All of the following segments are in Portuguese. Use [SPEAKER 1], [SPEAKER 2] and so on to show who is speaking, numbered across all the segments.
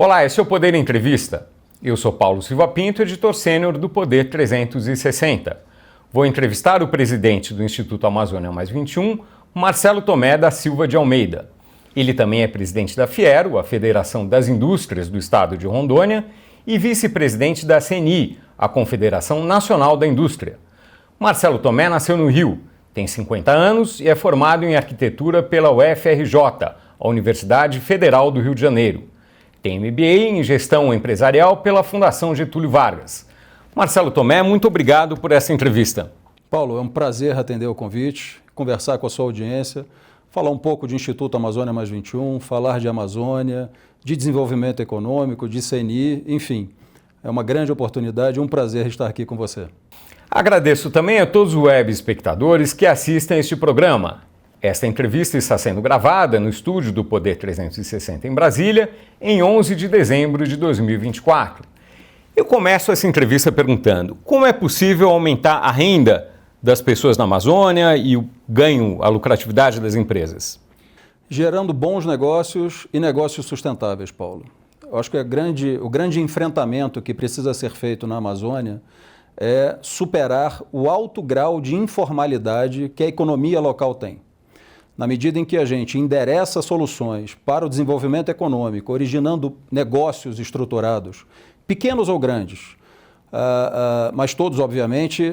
[SPEAKER 1] Olá, esse é o Poder Entrevista. Eu sou Paulo Silva Pinto, editor sênior do Poder 360. Vou entrevistar o presidente do Instituto Amazônia Mais 21, Marcelo Tomé da Silva de Almeida. Ele também é presidente da Fiero, a Federação das Indústrias do Estado de Rondônia, e vice-presidente da CNI, a Confederação Nacional da Indústria. Marcelo Tomé nasceu no Rio, tem 50 anos e é formado em arquitetura pela UFRJ, a Universidade Federal do Rio de Janeiro. Tem MBA em Gestão Empresarial pela Fundação Getúlio Vargas. Marcelo Tomé, muito obrigado por essa entrevista.
[SPEAKER 2] Paulo, é um prazer atender o convite, conversar com a sua audiência, falar um pouco de Instituto Amazônia Mais 21, falar de Amazônia, de desenvolvimento econômico, de CNI, enfim. É uma grande oportunidade e um prazer estar aqui com você.
[SPEAKER 1] Agradeço também a todos os web espectadores que assistem a este programa. Esta entrevista está sendo gravada no estúdio do Poder 360 em Brasília, em 11 de dezembro de 2024. Eu começo essa entrevista perguntando: como é possível aumentar a renda das pessoas na Amazônia e o ganho, a lucratividade das empresas?
[SPEAKER 2] Gerando bons negócios e negócios sustentáveis, Paulo. Eu acho que o grande enfrentamento que precisa ser feito na Amazônia é superar o alto grau de informalidade que a economia local tem. Na medida em que a gente endereça soluções para o desenvolvimento econômico, originando negócios estruturados, pequenos ou grandes, mas todos, obviamente,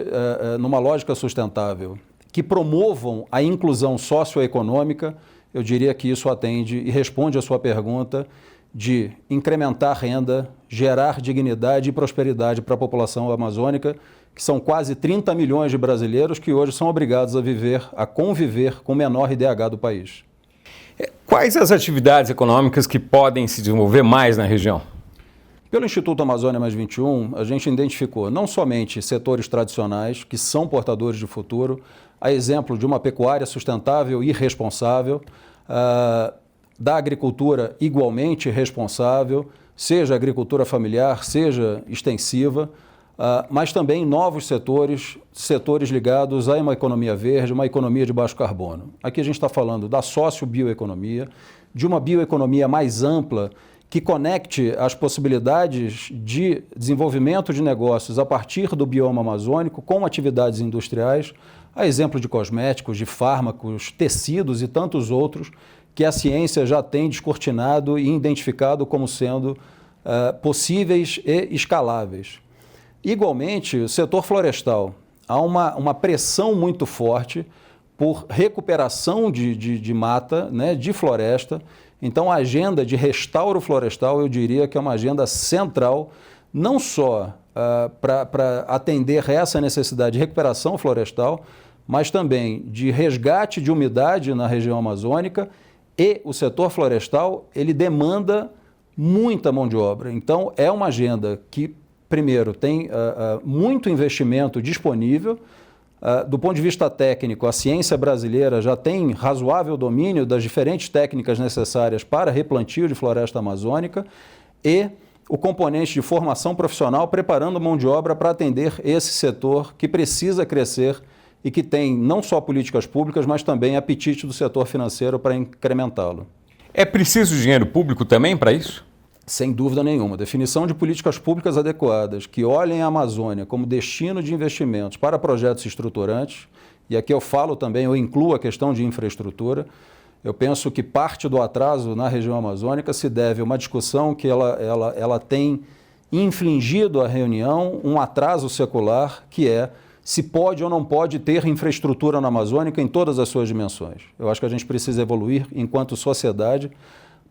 [SPEAKER 2] numa lógica sustentável, que promovam a inclusão socioeconômica, eu diria que isso atende e responde à sua pergunta de incrementar renda, gerar dignidade e prosperidade para a população amazônica, que são quase 30 milhões de brasileiros que hoje são obrigados a conviver com o menor IDH do país.
[SPEAKER 1] Quais as atividades econômicas que podem se desenvolver mais na região?
[SPEAKER 2] Pelo Instituto Amazônia Mais 21, a gente identificou não somente setores tradicionais, que são portadores de futuro, a exemplo de uma pecuária sustentável e responsável, da agricultura igualmente responsável, seja agricultura familiar, seja extensiva, mas também novos setores ligados a uma economia verde, uma economia de baixo carbono. Aqui a gente está falando da sociobioeconomia, de uma bioeconomia mais ampla que conecte as possibilidades de desenvolvimento de negócios a partir do bioma amazônico com atividades industriais, a exemplo de cosméticos, de fármacos, tecidos e tantos outros que a ciência já tem descortinado e identificado como sendo possíveis e escaláveis. Igualmente, o setor florestal, há uma pressão muito forte por recuperação de mata, né, de floresta. Então, a agenda de restauro florestal, eu diria que é uma agenda central, não só para atender essa necessidade de recuperação florestal, mas também de resgate de umidade na região amazônica, e o setor florestal, ele demanda muita mão de obra. Então, é uma agenda que, primeiro, tem muito investimento disponível. Do ponto de vista técnico, a ciência brasileira já tem razoável domínio das diferentes técnicas necessárias para replantio de floresta amazônica e o componente de formação profissional preparando mão de obra para atender esse setor que precisa crescer e que tem não só políticas públicas, mas também apetite do setor financeiro para incrementá-lo.
[SPEAKER 1] É preciso dinheiro público também para isso?
[SPEAKER 2] Sem dúvida nenhuma. Definição de políticas públicas adequadas que olhem a Amazônia como destino de investimentos para projetos estruturantes, e aqui eu falo também, eu incluo a questão de infraestrutura. Eu penso que parte do atraso na região amazônica se deve a uma discussão que ela tem infligido à reunião um atraso secular, que é se pode ou não pode ter infraestrutura na Amazônica em todas as suas dimensões. Eu acho que a gente precisa evoluir enquanto sociedade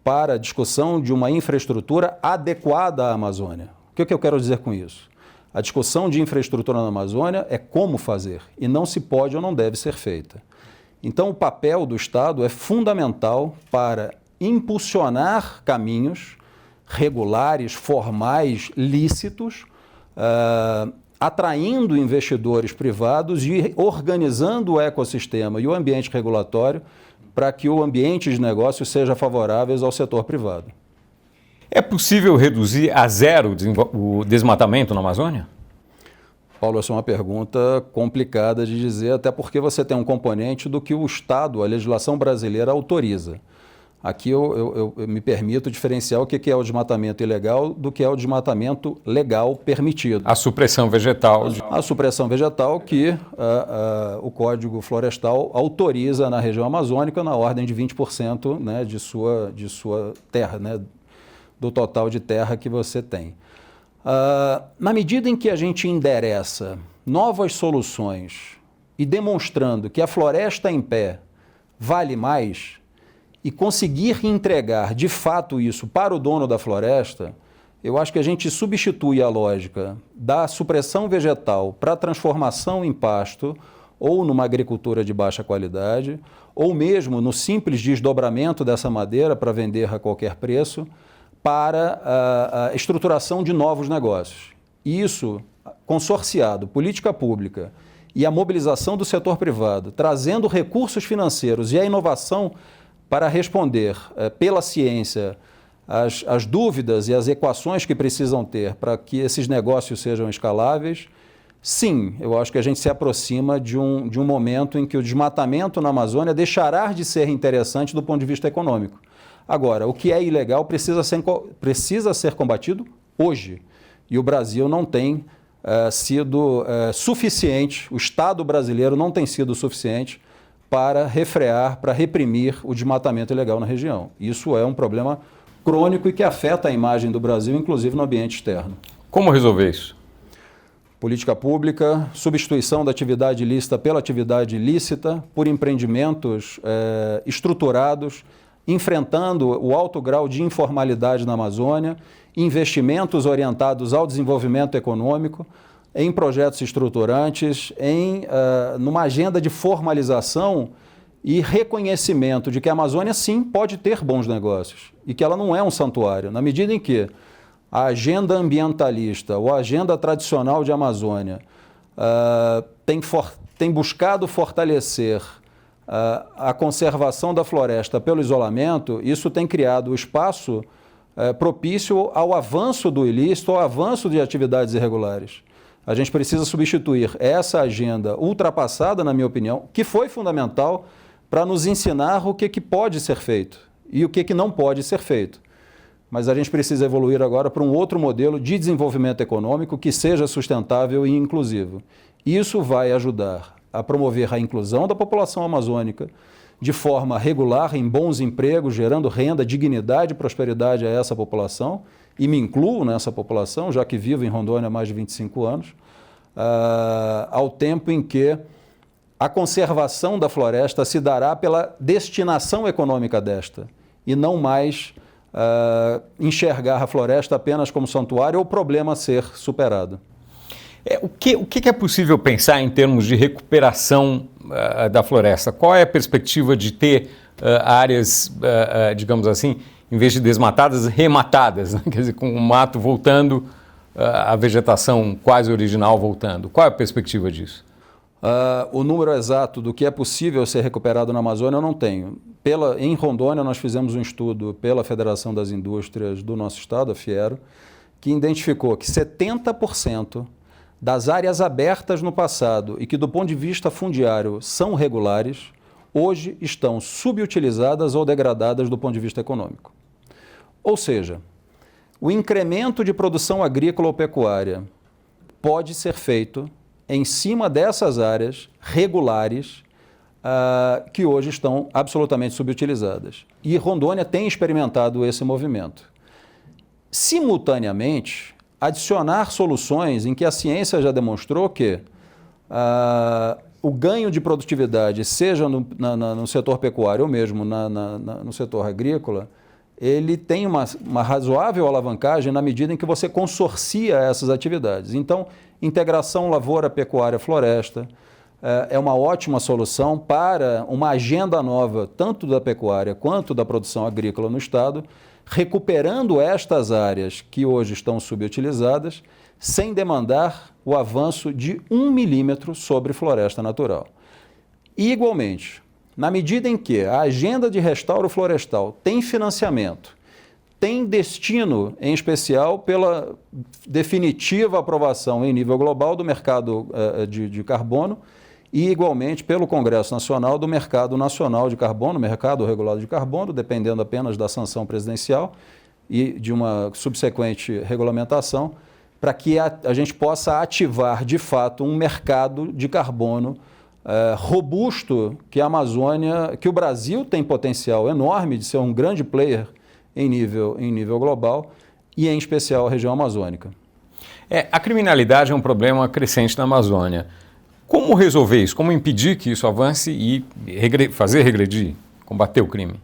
[SPEAKER 2] para a discussão de uma infraestrutura adequada à Amazônia. O que eu quero dizer com isso? A discussão de infraestrutura na Amazônia é como fazer, e não se pode ou não deve ser feita. Então, o papel do Estado é fundamental para impulsionar caminhos regulares, formais, lícitos, atraindo investidores privados e organizando o ecossistema e o ambiente regulatório para que o ambiente de negócio seja favorável ao setor privado.
[SPEAKER 1] É possível reduzir a zero o desmatamento na Amazônia?
[SPEAKER 2] Paulo, essa é uma pergunta complicada de dizer, até porque você tem um componente do que o Estado, a legislação brasileira, autoriza. Aqui eu me permito diferenciar o que é o desmatamento ilegal do que é o desmatamento legal permitido.
[SPEAKER 1] A supressão vegetal.
[SPEAKER 2] A supressão vegetal que o Código Florestal autoriza na região amazônica na ordem de 20%, né, de sua terra, né, do total de terra que você tem. Na medida em que a gente endereça novas soluções e demonstrando que a floresta em pé vale mais, e conseguir entregar de fato isso para o dono da floresta, eu acho que a gente substitui a lógica da supressão vegetal para a transformação em pasto ou numa agricultura de baixa qualidade, ou mesmo no simples desdobramento dessa madeira para vender a qualquer preço, para a estruturação de novos negócios. Isso, consorciado, política pública e a mobilização do setor privado, trazendo recursos financeiros e a inovação para responder pela ciência as dúvidas e as equações que precisam ter para que esses negócios sejam escaláveis, sim, eu acho que a gente se aproxima de um momento em que o desmatamento na Amazônia deixará de ser interessante do ponto de vista econômico. Agora, o que é ilegal precisa ser combatido hoje. E o Brasil não tem sido suficiente, o Estado brasileiro não tem sido suficiente para refrear, para reprimir o desmatamento ilegal na região. Isso é um problema crônico e que afeta a imagem do Brasil, inclusive no ambiente externo.
[SPEAKER 1] Como resolver isso?
[SPEAKER 2] Política pública, substituição da atividade ilícita pela atividade lícita, por empreendimentos estruturados, enfrentando o alto grau de informalidade na Amazônia, investimentos orientados ao desenvolvimento econômico, em projetos estruturantes, numa agenda de formalização e reconhecimento de que a Amazônia, sim, pode ter bons negócios e que ela não é um santuário. Na medida em que a agenda ambientalista ou a agenda tradicional de Amazônia tem buscado fortalecer a conservação da floresta pelo isolamento, isso tem criado o espaço propício ao avanço do ilícito, ao avanço de atividades irregulares. A gente precisa substituir essa agenda ultrapassada, na minha opinião, que foi fundamental para nos ensinar o que pode ser feito e o que não pode ser feito. Mas a gente precisa evoluir agora para um outro modelo de desenvolvimento econômico que seja sustentável e inclusivo. Isso vai ajudar a promover a inclusão da população amazônica de forma regular, em bons empregos, gerando renda, dignidade e prosperidade a essa população, e me incluo nessa população, já que vivo em Rondônia há mais de 25 anos, ao tempo em que a conservação da floresta se dará pela destinação econômica desta, e não mais enxergar a floresta apenas como santuário ou problema a ser superado.
[SPEAKER 1] O que é possível pensar em termos de recuperação da floresta? Qual é a perspectiva de ter áreas, digamos assim, em vez de desmatadas, rematadas, né? Quer dizer, com o mato voltando, a vegetação quase original voltando? Qual é a perspectiva disso?
[SPEAKER 2] O número exato do que é possível ser recuperado na Amazônia eu não tenho. Em Rondônia nós fizemos um estudo pela Federação das Indústrias do nosso estado, a Fiero, que identificou que 70% das áreas abertas no passado e que do ponto de vista fundiário são regulares, hoje estão subutilizadas ou degradadas do ponto de vista econômico. Ou seja, o incremento de produção agrícola ou pecuária pode ser feito em cima dessas áreas regulares que hoje estão absolutamente subutilizadas. E Rondônia tem experimentado esse movimento. Simultaneamente, adicionar soluções em que a ciência já demonstrou que o ganho de produtividade, seja no setor pecuário ou mesmo no setor agrícola, ele tem uma razoável alavancagem na medida em que você consorcia essas atividades. Então, integração lavoura, pecuária, floresta é uma ótima solução para uma agenda nova, tanto da pecuária quanto da produção agrícola no estado, recuperando estas áreas que hoje estão subutilizadas, sem demandar o avanço de 1 milímetro sobre floresta natural. E, igualmente, na medida em que a agenda de restauro florestal tem financiamento, tem destino, em especial, pela definitiva aprovação em nível global do mercado de carbono, e, igualmente, pelo Congresso Nacional do Mercado Nacional de Carbono, Mercado Regulado de Carbono, dependendo apenas da sanção presidencial e de uma subsequente regulamentação, para que a gente possa ativar, de fato, um mercado de carbono robusto, que a Amazônia, que o Brasil tem potencial enorme de ser um grande player em nível global e, em especial, a região amazônica.
[SPEAKER 1] A criminalidade é um problema crescente na Amazônia. Como resolver isso? Como impedir que isso avance e fazer regredir, combater o crime?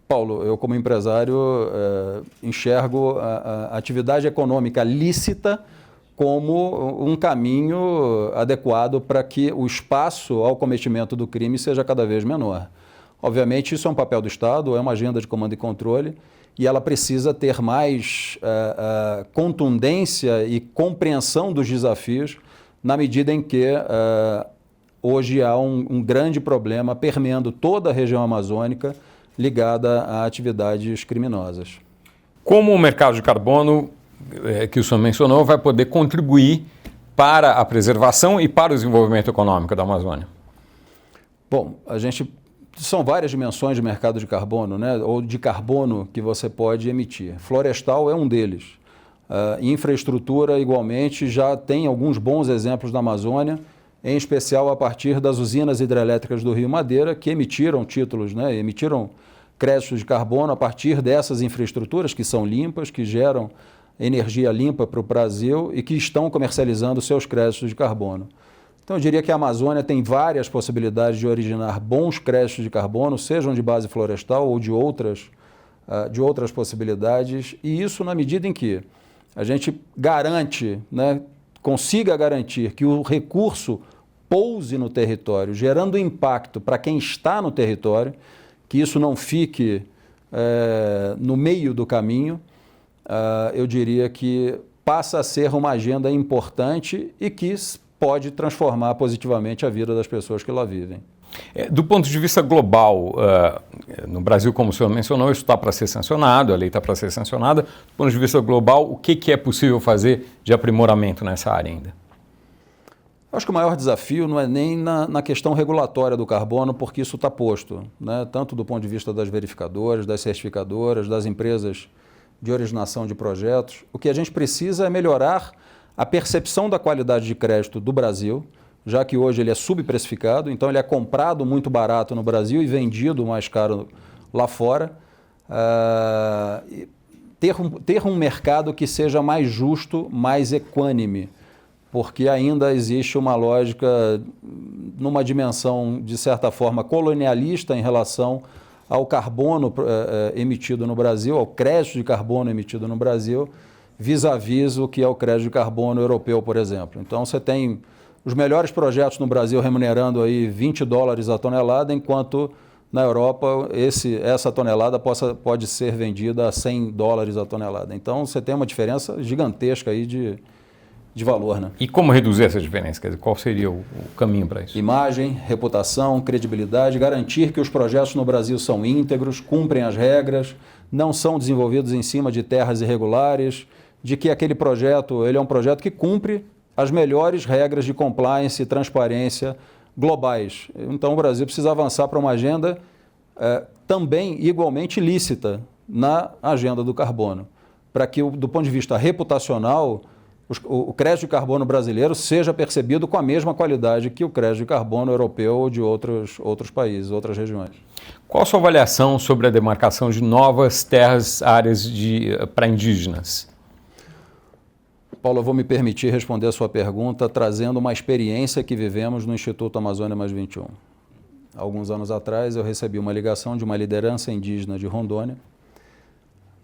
[SPEAKER 2] Paulo, eu como empresário enxergo a atividade econômica lícita como um caminho adequado para que o espaço ao cometimento do crime seja cada vez menor. Obviamente, isso é um papel do Estado, é uma agenda de comando e controle, e ela precisa ter mais contundência e compreensão dos desafios, na medida em que hoje há um grande problema permeando toda a região amazônica ligada a atividades criminosas.
[SPEAKER 1] Como o mercado de carbono, que o senhor mencionou, vai poder contribuir para a preservação e para o desenvolvimento econômico da Amazônia?
[SPEAKER 2] Bom, são várias dimensões de mercado de carbono, né, ou de carbono que você pode emitir. Florestal é um deles. Infraestrutura, igualmente, já tem alguns bons exemplos na Amazônia, em especial a partir das usinas hidrelétricas do Rio Madeira, que emitiram títulos, né, emitiram créditos de carbono a partir dessas infraestruturas que são limpas, que geram energia limpa para o Brasil e que estão comercializando seus créditos de carbono. Então, eu diria que a Amazônia tem várias possibilidades de originar bons créditos de carbono, sejam de base florestal ou de outras possibilidades, e isso na medida em que a gente garante, né, consiga garantir que o recurso pouse no território, gerando impacto para quem está no território, que isso não fique no meio do caminho, eu diria que passa a ser uma agenda importante e que pode transformar positivamente a vida das pessoas que lá vivem.
[SPEAKER 1] Do ponto de vista global, no Brasil, como o senhor mencionou, isso está para ser sancionado, a lei está para ser sancionada. Do ponto de vista global, o que é possível fazer de aprimoramento nessa área ainda?
[SPEAKER 2] Acho que o maior desafio não é nem na questão regulatória do carbono, porque isso está posto, né? Tanto do ponto de vista das verificadoras, das certificadoras, das empresas de originação de projetos. O que a gente precisa é melhorar a percepção da qualidade de crédito do Brasil, já que hoje ele é subprecificado, então ele é comprado muito barato no Brasil e vendido mais caro lá fora. Ter um mercado que seja mais justo, mais equânime, porque ainda existe uma lógica numa dimensão, de certa forma, colonialista em relação ao carbono emitido no Brasil, ao crédito de carbono emitido no Brasil, vis-à-vis o que é o crédito de carbono europeu, por exemplo. Então, você tem os melhores projetos no Brasil remunerando aí $20 a tonelada, enquanto na Europa essa tonelada pode ser vendida a $100 a tonelada. Então, você tem uma diferença gigantesca aí de valor, né?
[SPEAKER 1] E como reduzir essa diferença? Quer dizer, qual seria o caminho para isso?
[SPEAKER 2] Imagem, reputação, credibilidade, garantir que os projetos no Brasil são íntegros, cumprem as regras, não são desenvolvidos em cima de terras irregulares, de que aquele projeto ele é um projeto que cumpre as melhores regras de compliance e transparência globais. Então, o Brasil precisa avançar para uma agenda também igualmente lícita na agenda do carbono, para que, do ponto de vista reputacional, o crédito de carbono brasileiro seja percebido com a mesma qualidade que o crédito de carbono europeu ou de outros países, outras regiões.
[SPEAKER 1] Qual a sua avaliação sobre a demarcação de novas terras, áreas para indígenas?
[SPEAKER 2] Paulo, eu vou me permitir responder a sua pergunta trazendo uma experiência que vivemos no Instituto Amazônia Mais 21. Alguns anos atrás, eu recebi uma ligação de uma liderança indígena de Rondônia,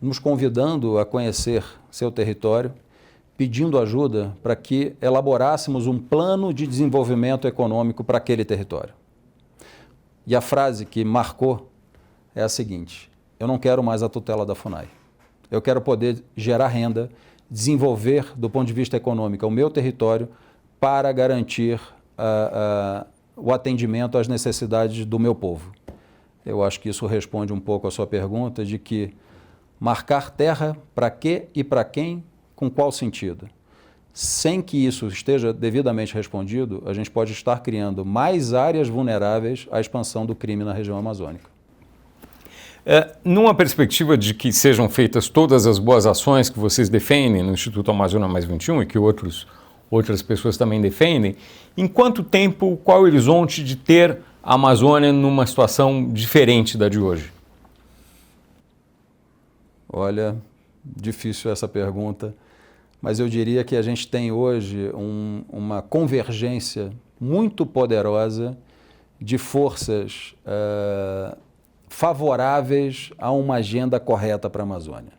[SPEAKER 2] nos convidando a conhecer seu território, pedindo ajuda para que elaborássemos um plano de desenvolvimento econômico para aquele território. E a frase que marcou é a seguinte: eu não quero mais a tutela da FUNAI. Eu quero poder gerar renda, desenvolver, do ponto de vista econômico, o meu território para garantir o atendimento às necessidades do meu povo. Eu acho que isso responde um pouco à sua pergunta de que marcar terra para quê e para quem, com qual sentido? sem que isso esteja devidamente respondido, a gente pode estar criando mais áreas vulneráveis à expansão do crime na região amazônica.
[SPEAKER 1] Numa perspectiva de que sejam feitas todas as boas ações que vocês defendem no Instituto Amazônia Mais 21 e que outras pessoas também defendem, em quanto tempo, qual o horizonte de ter a Amazônia numa situação diferente da de hoje?
[SPEAKER 2] Olha, difícil essa pergunta, mas eu diria que a gente tem hoje uma convergência muito poderosa de forças favoráveis a uma agenda correta para a Amazônia.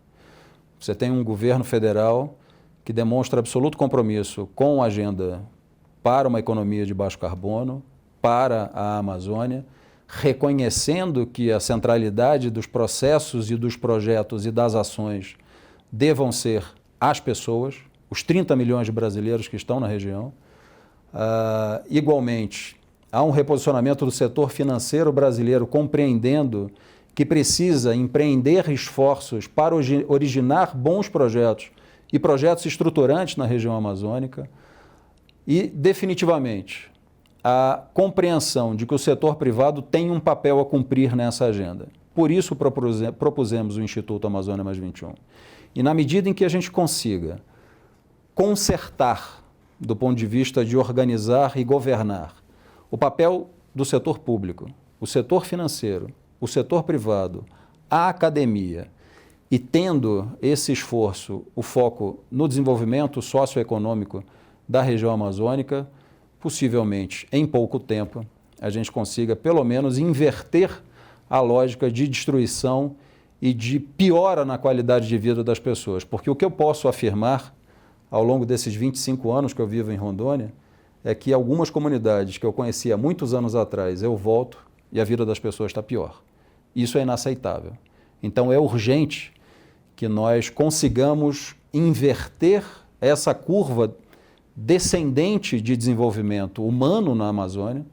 [SPEAKER 2] Você tem um governo federal que demonstra absoluto compromisso com a agenda para uma economia de baixo carbono, para a Amazônia, reconhecendo que a centralidade dos processos e dos projetos e das ações devam ser as pessoas, os 30 milhões de brasileiros que estão na região. Igualmente, há um reposicionamento do setor financeiro brasileiro compreendendo que precisa empreender esforços para originar bons projetos e projetos estruturantes na região amazônica. E, definitivamente, a compreensão de que o setor privado tem um papel a cumprir nessa agenda. Por isso propusemos o Instituto Amazônia Mais 21. E na medida em que a gente consiga consertar, do ponto de vista de organizar e governar, o papel do setor público, o setor financeiro, o setor privado, a academia, e tendo esse esforço, o foco no desenvolvimento socioeconômico da região amazônica, possivelmente, em pouco tempo, a gente consiga, pelo menos, inverter a lógica de destruição e de piora na qualidade de vida das pessoas. Porque o que eu posso afirmar, ao longo desses 25 anos que eu vivo em Rondônia, é que algumas comunidades que eu conhecia há muitos anos atrás, eu volto e a vida das pessoas está pior. Isso é inaceitável. Então, é urgente que nós consigamos inverter essa curva descendente de desenvolvimento humano na Amazônia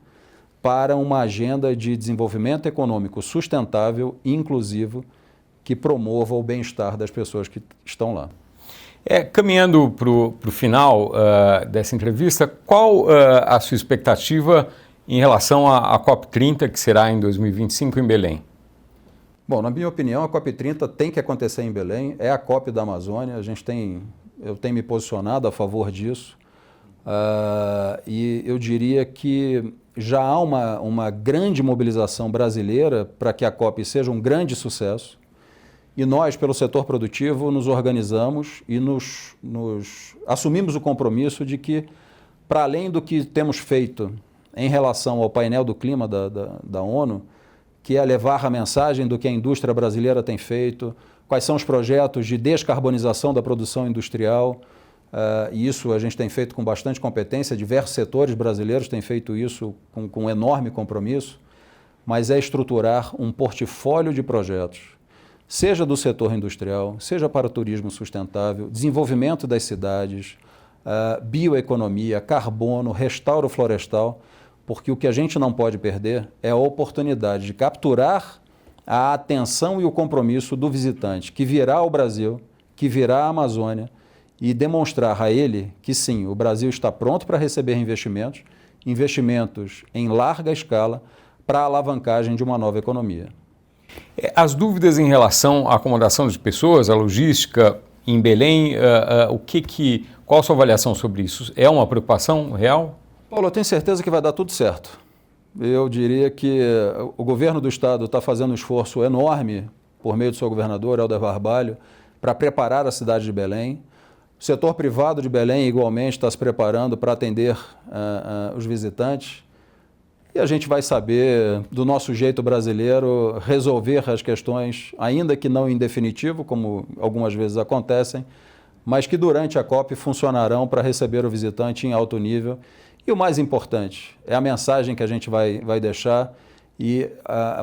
[SPEAKER 2] para uma agenda de desenvolvimento econômico sustentável e inclusivo que promova o bem-estar das pessoas que estão lá.
[SPEAKER 1] Caminhando para o final dessa entrevista, qual a sua expectativa em relação à COP30, que será em 2025 em Belém?
[SPEAKER 2] Bom, na minha opinião, a COP30 tem que acontecer em Belém, é a COP da Amazônia, eu tenho me posicionado a favor disso. E eu diria que já há uma grande mobilização brasileira para que a COP seja um grande sucesso. E nós, pelo setor produtivo, nos organizamos e assumimos o compromisso de que, para além do que temos feito em relação ao painel do clima da ONU, que é levar a mensagem do que a indústria brasileira tem feito, quais são os projetos de descarbonização da produção industrial, e isso a gente tem feito com bastante competência, diversos setores brasileiros têm feito isso com enorme compromisso, mas é estruturar um portfólio de projetos, seja do setor industrial, seja para o turismo sustentável, desenvolvimento das cidades, bioeconomia, carbono, restauro florestal, porque o que a gente não pode perder é a oportunidade de capturar a atenção e o compromisso do visitante que virá ao Brasil, que virá à Amazônia, e demonstrar a ele que sim, o Brasil está pronto para receber investimentos em larga escala para a alavancagem de uma nova economia.
[SPEAKER 1] As dúvidas em relação à acomodação de pessoas, à logística em Belém, qual a sua avaliação sobre isso? É uma preocupação real?
[SPEAKER 2] Paulo, eu tenho certeza que vai dar tudo certo. Eu diria que o governo do estado está fazendo um esforço enorme, por meio do seu governador, Helder Barbalho, para preparar a cidade de Belém. O setor privado de Belém, igualmente, está se preparando para atender os visitantes. E a gente vai saber, do nosso jeito brasileiro, resolver as questões, ainda que não em definitivo, como algumas vezes acontecem, mas que durante a COP funcionarão para receber o visitante em alto nível. E o mais importante é a mensagem que a gente vai deixar e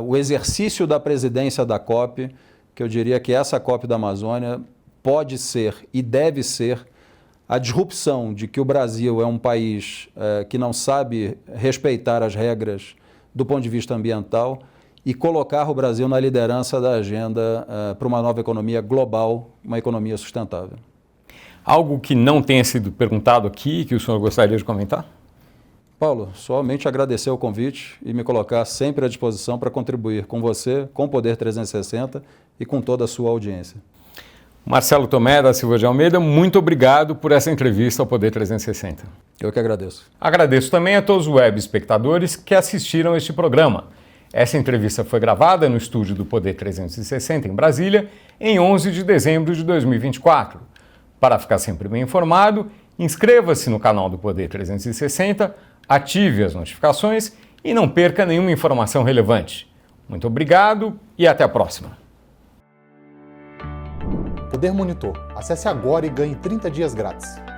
[SPEAKER 2] o exercício da presidência da COP, que eu diria que essa COP da Amazônia pode ser e deve ser a disrupção de que o Brasil é um país que não sabe respeitar as regras do ponto de vista ambiental e colocar o Brasil na liderança da agenda para uma nova economia global, uma economia sustentável.
[SPEAKER 1] Algo que não tenha sido perguntado aqui, que o senhor gostaria de comentar?
[SPEAKER 2] Paulo, somente agradecer o convite e me colocar sempre à disposição para contribuir com você, com o Poder 360 e com toda a sua audiência.
[SPEAKER 1] Marcelo Tomé da Silva de Almeida, muito obrigado por essa entrevista ao Poder 360.
[SPEAKER 2] Eu que agradeço.
[SPEAKER 1] Agradeço também a todos os web espectadores que assistiram este programa. Essa entrevista foi gravada no estúdio do Poder 360 em Brasília, em 11 de dezembro de 2024. Para ficar sempre bem informado, inscreva-se no canal do Poder 360, ative as notificações e não perca nenhuma informação relevante. Muito obrigado e até a próxima.
[SPEAKER 3] Poder Monitor. Acesse agora e ganhe 30 dias grátis.